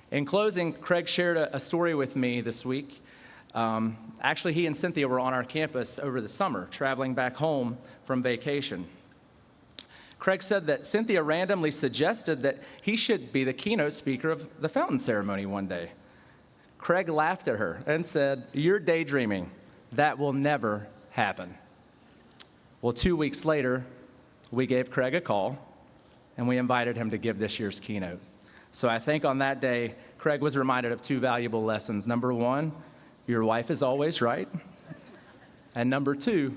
In closing, Craig shared a story with me this week. Actually, he and Cynthia were on our campus over the summer, traveling back home from vacation. Craig said that Cynthia randomly suggested that he should be the keynote speaker of the fountain ceremony one day. Craig laughed at her and said, "You're daydreaming. That will never happen." Well, 2 weeks later, we gave Craig a call, and we invited him to give this year's keynote. So I think on that day, Craig was reminded of two valuable lessons. Number one, your wife is always right. And number two,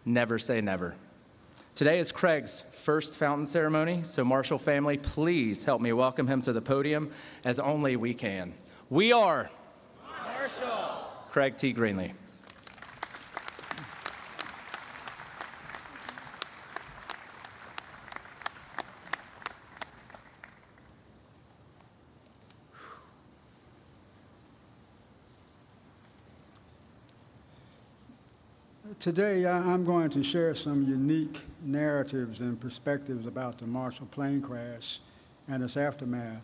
never say never. Today is Craig's first fountain ceremony, so Marshall family, please help me welcome him to the podium as only we can. We are Marshall Craig T. Greenlee. Today, I'm going to share some unique narratives and perspectives about the Marshall plane crash and its aftermath.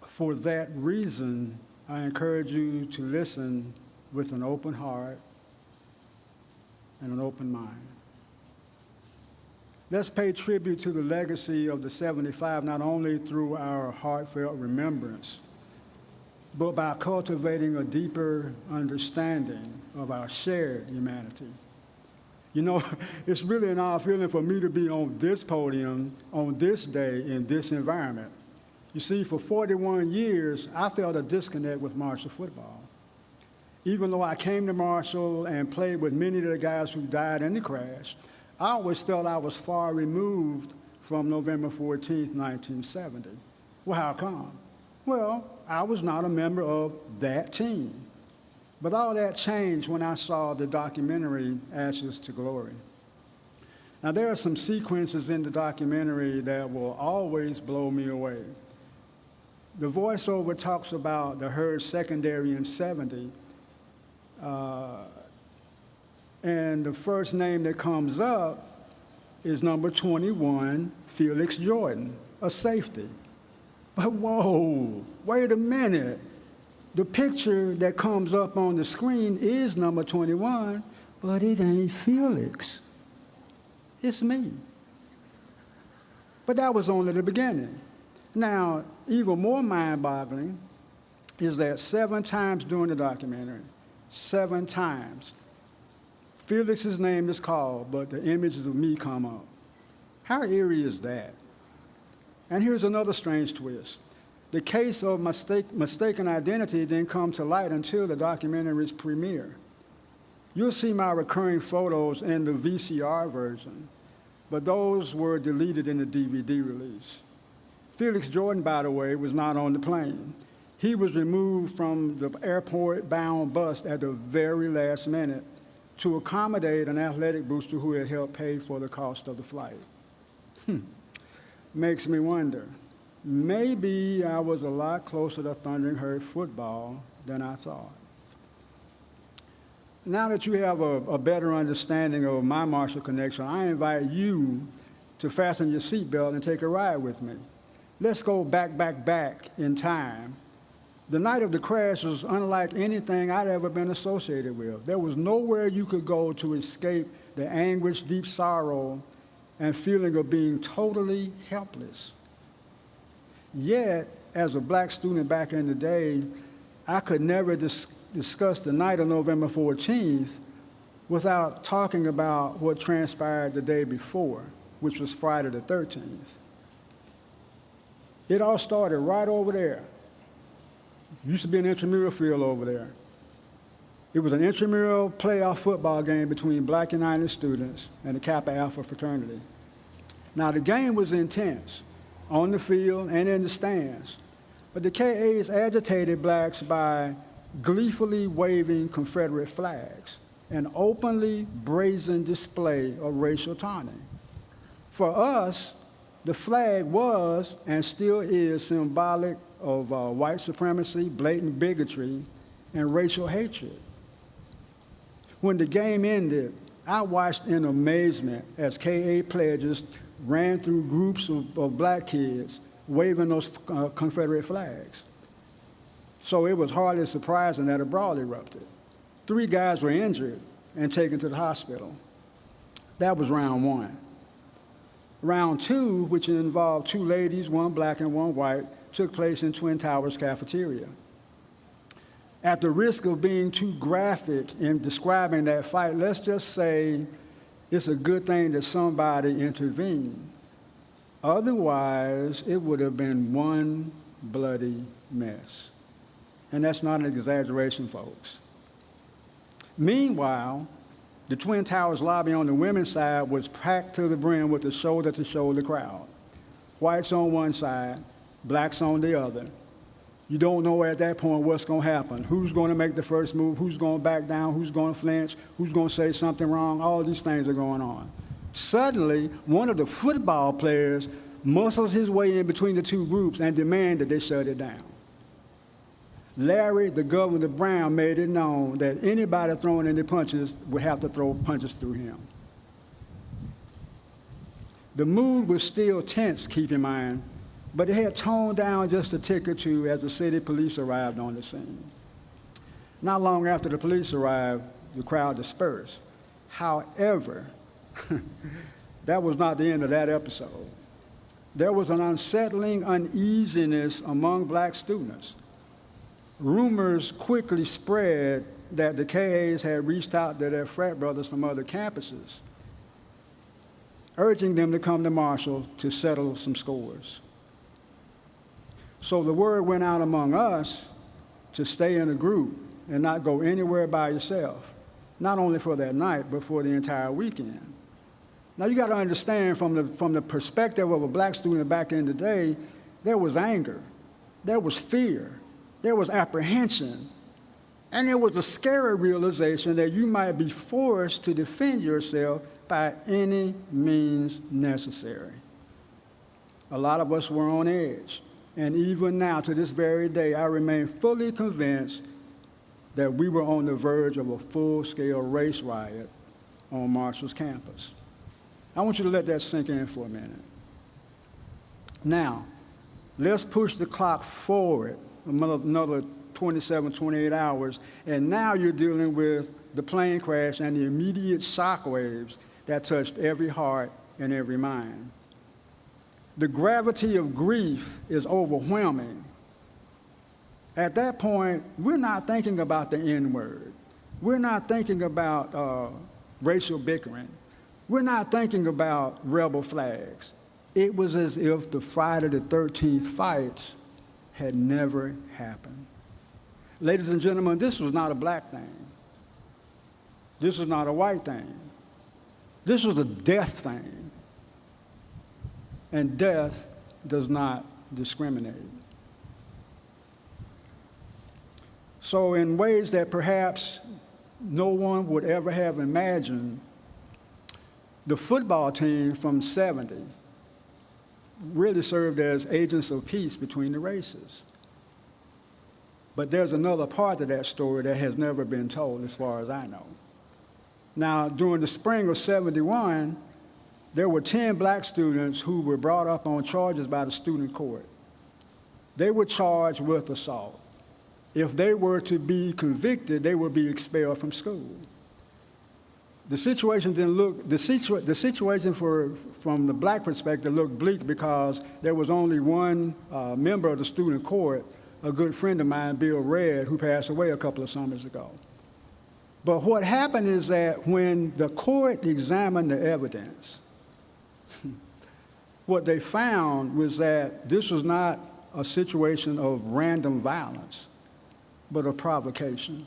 For that reason, I encourage you to listen with an open heart and an open mind. Let's pay tribute to the legacy of the 75, not only through our heartfelt remembrance, but by cultivating a deeper understanding of our shared humanity. You know, it's really an odd feeling for me to be on this podium, on this day, in this environment. You see, for 41 years, I felt a disconnect with Marshall football. Even though I came to Marshall and played with many of the guys who died in the crash, I always felt I was far removed from November 14th, 1970. Well, how come? Well, I was not a member of that team. But all that changed when I saw the documentary Ashes to Glory. Now, there are some sequences in the documentary that will always blow me away. The voiceover talks about the Herd secondary in 70, and the first name that comes up is number 21, Felix Jordan, a safety. But whoa, wait a minute. The picture that comes up on the screen is number 21, but it ain't Felix. It's me. But that was only the beginning. Now, even more mind-boggling is that 7 times during the documentary, 7 times, Felix's name is called, but the images of me come up. How eerie is that? And here's another strange twist. The case of mistaken identity didn't come to light until the documentary's premiere. You'll see my recurring photos in the VCR version, but those were deleted in the DVD release. Felix Jordan, by the way, was not on the plane. He was removed from the airport-bound bus at the very last minute to accommodate an athletic booster who had helped pay for the cost of the flight. Makes me wonder, maybe I was a lot closer to Thundering Herd football than I thought. Now that you have a better understanding of my Marshall connection, I invite you to fasten your seatbelt and take a ride with me. Let's go back in time. The night of the crash was unlike anything I'd ever been associated with. There was nowhere you could go to escape the anguish, deep sorrow, and feeling of being totally helpless. Yet, as a black student back in the day, I could never discuss the night of November 14th without talking about what transpired the day before, which was Friday the 13th. It all started right over there. Used to be an intramural field over there. It was an intramural playoff football game between Black United students and the Kappa Alpha fraternity. Now, the game was intense, on the field and in the stands, but the KAs agitated blacks by gleefully waving Confederate flags, an openly brazen display of racial taunting. For us, the flag was and still is symbolic of white supremacy, blatant bigotry, and racial hatred. When the game ended, I watched in amazement as KA pledges ran through groups of black kids waving those Confederate flags. So it was hardly surprising that a brawl erupted. 3 guys were injured and taken to the hospital. That was round 1. Round 2, which involved 2 ladies, 1 black and 1 white, took place in Twin Towers cafeteria. At the risk of being too graphic in describing that fight, let's just say it's a good thing that somebody intervened. Otherwise, it would have been one bloody mess. And that's not an exaggeration, folks. Meanwhile, the Twin Towers lobby on the women's side was packed to the brim with a shoulder-to-shoulder crowd. Whites on one side, blacks on the other. You don't know at that point what's going to happen. Who's going to make the first move? Who's going to back down? Who's going to flinch? Who's going to say something wrong? All these things are going on. Suddenly, one of the football players muscles his way in between the 2 groups and demanded they shut it down. Larry, the Governor Brown, made it known that anybody throwing any punches would have to throw punches through him. The mood was still tense, keep in mind, but it had toned down just a tick or two as the city police arrived on the scene. Not long after the police arrived, the crowd dispersed. However, that was not the end of that episode. There was an unsettling uneasiness among black students. Rumors quickly spread that the KAs had reached out to their frat brothers from other campuses, urging them to come to Marshall to settle some scores. So the word went out among us to stay in a group and not go anywhere by yourself, not only for that night, but for the entire weekend. Now you got to understand from the perspective of a black student back in the day, there was anger, there was fear, there was apprehension, and there was a scary realization that you might be forced to defend yourself by any means necessary. A lot of us were on edge, and even now, to this very day, I remain fully convinced that we were on the verge of a full-scale race riot on Marshall's campus. I want you to let that sink in for a minute. Now, let's push the clock forward another 27, 28 hours, and now you're dealing with the plane crash and the immediate shockwaves that touched every heart and every mind. The gravity of grief is overwhelming. At that point, we're not thinking about the N-word. We're not thinking about racial bickering. We're not thinking about rebel flags. It was as if the Friday the 13th fights had never happened. Ladies and gentlemen, this was not a black thing. This was not a white thing. This was a death thing. And death does not discriminate. So in ways that perhaps no one would ever have imagined, the football team from '70 really served as agents of peace between the races. But there's another part of that story that has never been told as far as I know. Now, during the spring of '71, there were 10 black students who were brought up on charges by the student court. They were charged with assault. If they were to be convicted, they would be expelled from school. The situation didn't look, the situation from the black perspective looked bleak because there was only one member of the student court, a good friend of mine, Bill Redd, who passed away a couple of summers ago. But what happened is that when the court examined the evidence, what they found was that this was not a situation of random violence, but of provocation.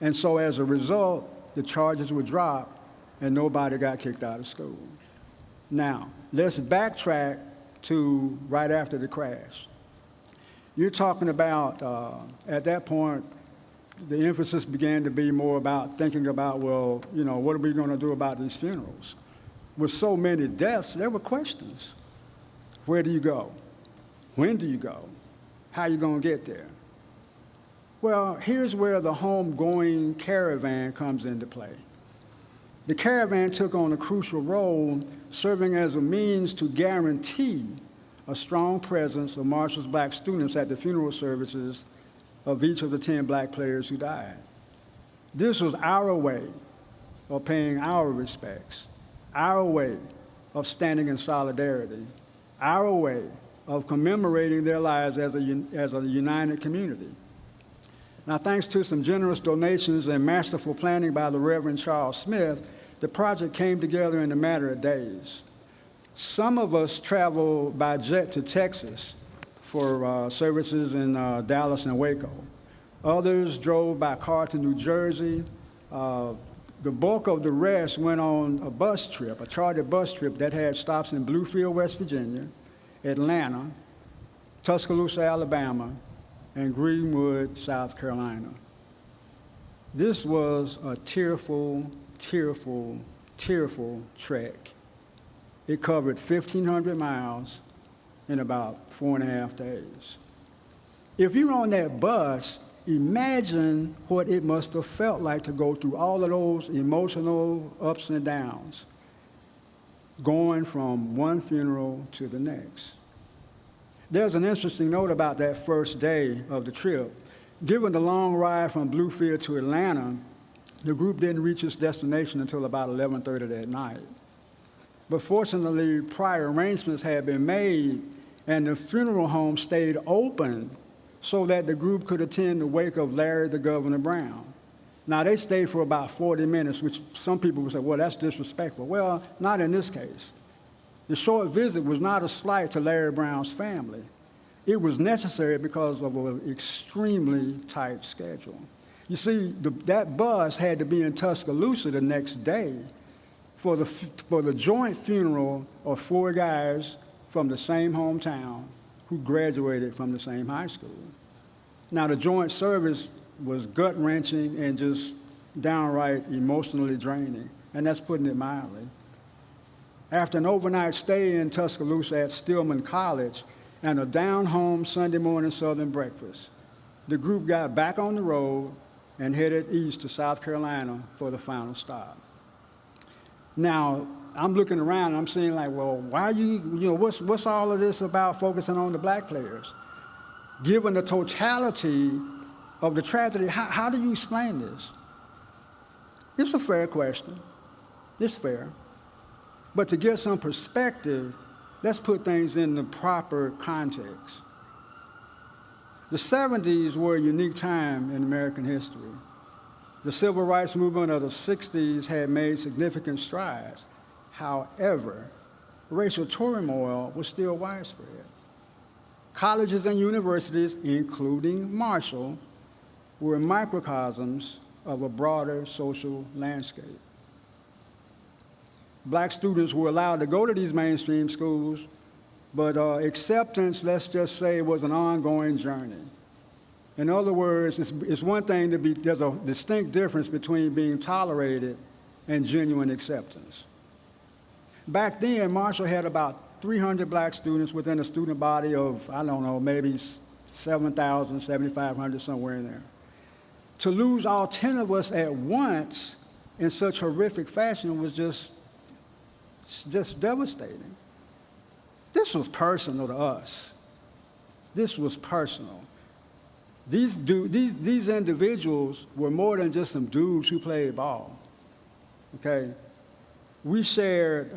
And so as a result, the charges were dropped and nobody got kicked out of school. Now, let's backtrack to right after the crash. You're talking about, at that point, the emphasis began to be more about thinking about, well, you know, what are we going to do about these funerals? With so many deaths, there were questions. Where do you go? When do you go? How are you going to get there? Well, here's where the homegoing caravan comes into play. The caravan took on a crucial role, serving as a means to guarantee a strong presence of Marshall's black students at the funeral services of each of the 10 black players who died. This was our way of paying our respects, our way of standing in solidarity, our way of commemorating their lives as a united community. Now, thanks to some generous donations and masterful planning by the Reverend Charles Smith, the project came together in a matter of days. Some of us traveled by jet to Texas for services in Dallas and Waco. Others drove by car to New Jersey. The bulk of the rest went on a bus trip, a chartered bus trip that had stops in Bluefield, West Virginia, Atlanta, Tuscaloosa, Alabama, and Greenwood, South Carolina. This was a tearful, tearful, tearful trek. It covered 1,500 miles in about 4.5 days. If you're on that bus, imagine what it must have felt like to go through all of those emotional ups and downs, going from one funeral to the next. There's an interesting note about that first day of the trip. Given the long ride from Bluefield to Atlanta, the group didn't reach its destination until about 11:30 that night. But fortunately, prior arrangements had been made, and the funeral home stayed open so that the group could attend the wake of Larry the Governor Brown. Now, they stayed for about 40 minutes, which some people would say, well, that's disrespectful. Well, not in this case. The short visit was not a slight to Larry Brown's family. It was necessary because of an extremely tight schedule. You see, that bus had to be in Tuscaloosa the next day for the joint funeral of 4 guys from the same hometown who graduated from the same high school. Now, the joint service was gut-wrenching and just downright emotionally draining, and that's putting it mildly. After an overnight stay in Tuscaloosa at Stillman College and a down-home Sunday morning Southern breakfast, the group got back on the road and headed east to South Carolina for the final stop. Now, I'm looking around and I'm seeing like, well, why what's all of this about focusing on the black players? Given the totality of the tragedy, how do you explain this? It's a fair question. It's fair. But to get some perspective, let's put things in the proper context. The 70s were a unique time in American history. The civil rights movement of the 60s had made significant strides. However, racial turmoil was still widespread. Colleges and universities, including Marshall, were microcosms of a broader social landscape. Black students were allowed to go to these mainstream schools, but acceptance, let's just say, was an ongoing journey. In other words, it's one thing there's a distinct difference between being tolerated and genuine acceptance. Back then, Marshall had about 300 black students within a student body of, I don't know, maybe 7,000, 7,500, somewhere in there. To lose all 10 of us at once in such horrific fashion was just devastating. This was personal to us. This was personal. These individuals were more than just some dudes who played ball, okay? We shared,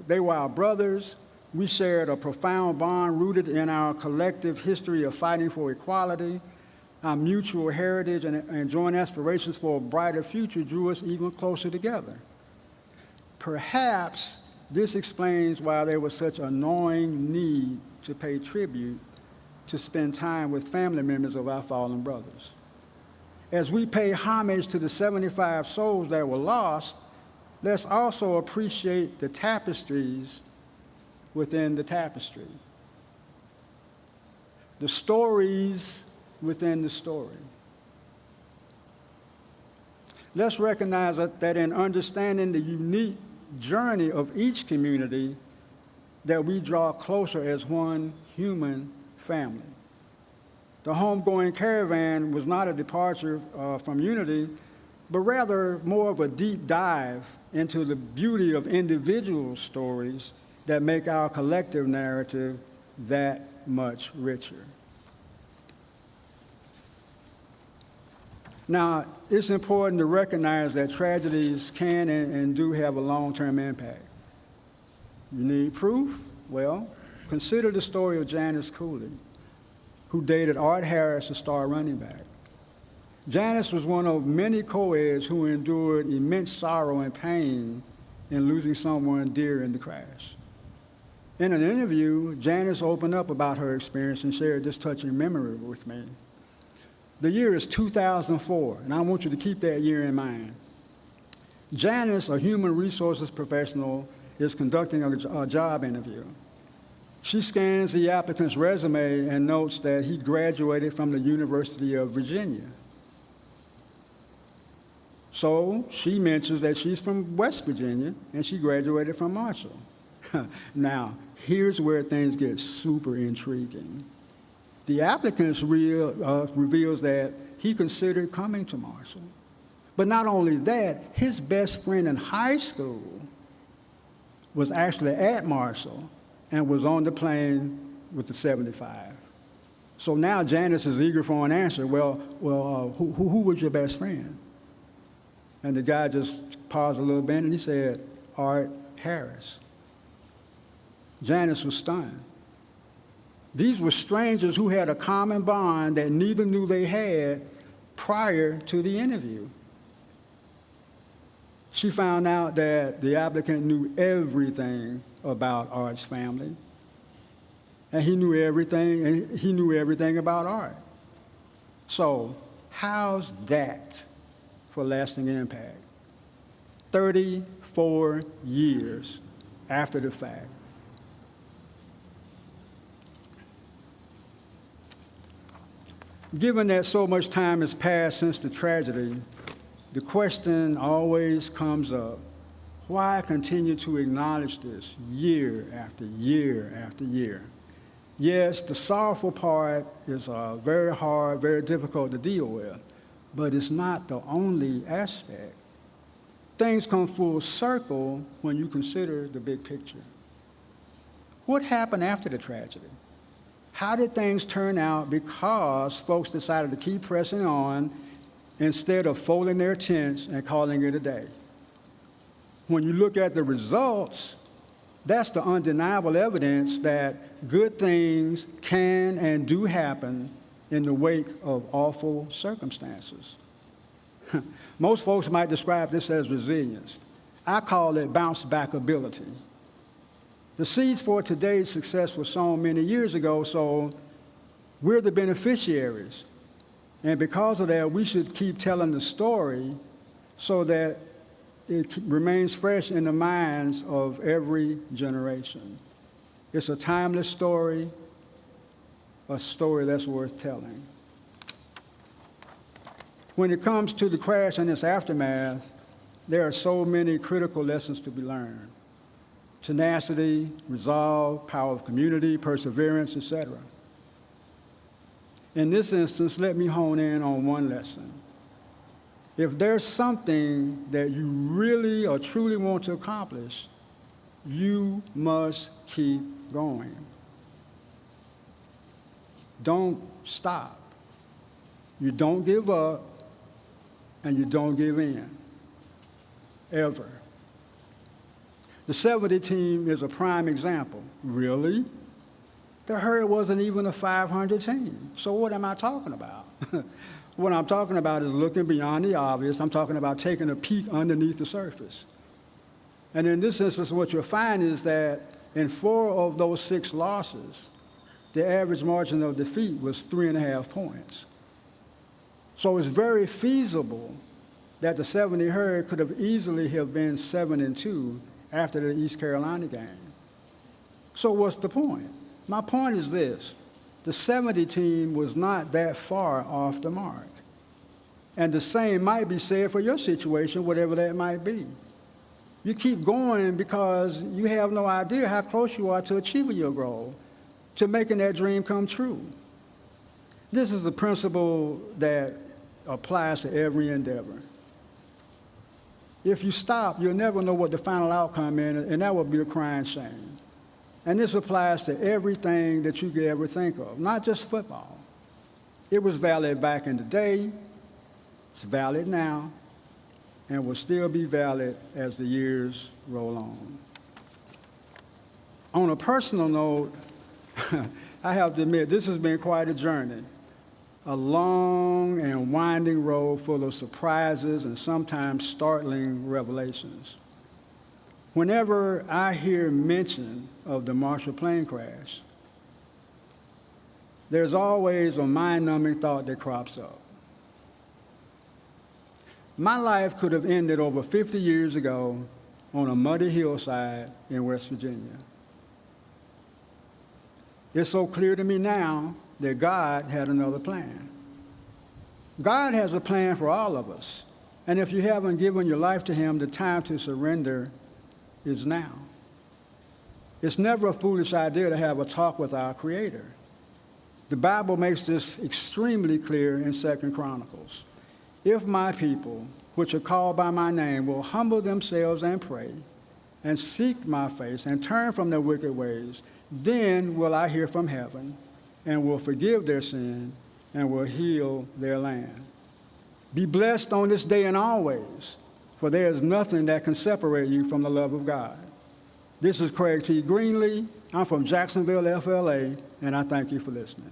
they were our brothers. We shared a profound bond rooted in our collective history of fighting for equality. Our mutual heritage and joint aspirations for a brighter future drew us even closer together. Perhaps this explains why there was such a gnawing need to pay tribute, to spend time with family members of our fallen brothers. As we pay homage to the 75 souls that were lost, let's also appreciate the tapestries within the tapestry, the stories within the story. Let's recognize that in understanding the unique journey of each community, that we draw closer as one human family. The homegoing caravan was not a departure from unity, but rather more of a deep dive into the beauty of individual stories that make our collective narrative that much richer. Now, it's important to recognize that tragedies can and do have a long-term impact. You need proof? Well, consider the story of Janice Cooley, who dated Art Harris, a star running back. Janice was one of many co-eds who endured immense sorrow and pain in losing someone dear in the crash. In an interview, Janice opened up about her experience and shared this touching memory with me. The year is 2004, and I want you to keep that year in mind. Janice, a human resources professional, is conducting a job interview. She scans the applicant's resume and notes that he graduated from the University of Virginia. So she mentions that she's from West Virginia and she graduated from Marshall. Now, here's where things get super intriguing. The applicant reveals that he considered coming to Marshall. But not only that, his best friend in high school was actually at Marshall and was on the plane with the 75. So now Janice is eager for an answer. Who was your best friend? And the guy just paused a little bit and he said, Art Harris. Janice was stunned. These were strangers who had a common bond that neither knew they had prior to the interview. She found out that the applicant knew everything about Art's family, and he knew everything about Art. So how's that for lasting impact? 34 years after the fact. Given that so much time has passed since the tragedy, the question always comes up, why continue to acknowledge this year after year after year? Yes, the sorrowful part is very hard, very difficult to deal with, but it's not the only aspect. Things come full circle when you consider the big picture. What happened after the tragedy? How did things turn out because folks decided to keep pressing on instead of folding their tents and calling it a day? When you look at the results, that's the undeniable evidence that good things can and do happen in the wake of awful circumstances. Most folks might describe this as resilience. I call it bounce back ability. The seeds for today's success were sown many years ago, so we're the beneficiaries. And because of that, we should keep telling the story so that it remains fresh in the minds of every generation. It's a timeless story, a story that's worth telling. When it comes to the crash and its aftermath, there are so many critical lessons to be learned. Tenacity, resolve, power of community, perseverance, etc. In this instance, let me hone in on one lesson. If there's something that you really or truly want to accomplish, you must keep going. Don't stop. You don't give up, and you don't give in, ever. The 70 team is a prime example. Really? The Herd wasn't even a 500 team. So what am I talking about? What I'm talking about is looking beyond the obvious. I'm talking about taking a peek underneath the surface. And in this instance, what you'll find is that in 4 of those 6 losses, the average margin of defeat was 3.5 points. So it's very feasible that the 70 Herd could have easily have been 7-2 after the East Carolina game. So what's the point? My point is this. The 70 team was not that far off the mark. And the same might be said for your situation, whatever that might be. You keep going because you have no idea how close you are to achieving your goal, to making that dream come true. This is the principle that applies to every endeavor. If you stop, you'll never know what the final outcome is, and that would be a crying shame. And this applies to everything that you could ever think of, not just football. It was valid back in the day, it's valid now, and will still be valid as the years roll on. On a personal note, I have to admit, this has been quite a journey, a long and winding road full of surprises and sometimes startling revelations. Whenever I hear mention of the Marshall plane crash, there's always a mind-numbing thought that crops up. My life could have ended over 50 years ago on a muddy hillside in West Virginia. It's so clear to me now that God had another plan. God has a plan for all of us, and if you haven't given your life to Him, the time to surrender is now. It's never a foolish idea to have a talk with our Creator. The Bible makes this extremely clear in 2 Chronicles. If my people, which are called by my name, will humble themselves and pray, and seek my face, and turn from their wicked ways, then will I hear from heaven, and will forgive their sin, and will heal their land. Be blessed on this day and always, for there is nothing that can separate you from the love of God. This is Craig T. Greenlee. I'm from Jacksonville, FLA, and I thank you for listening.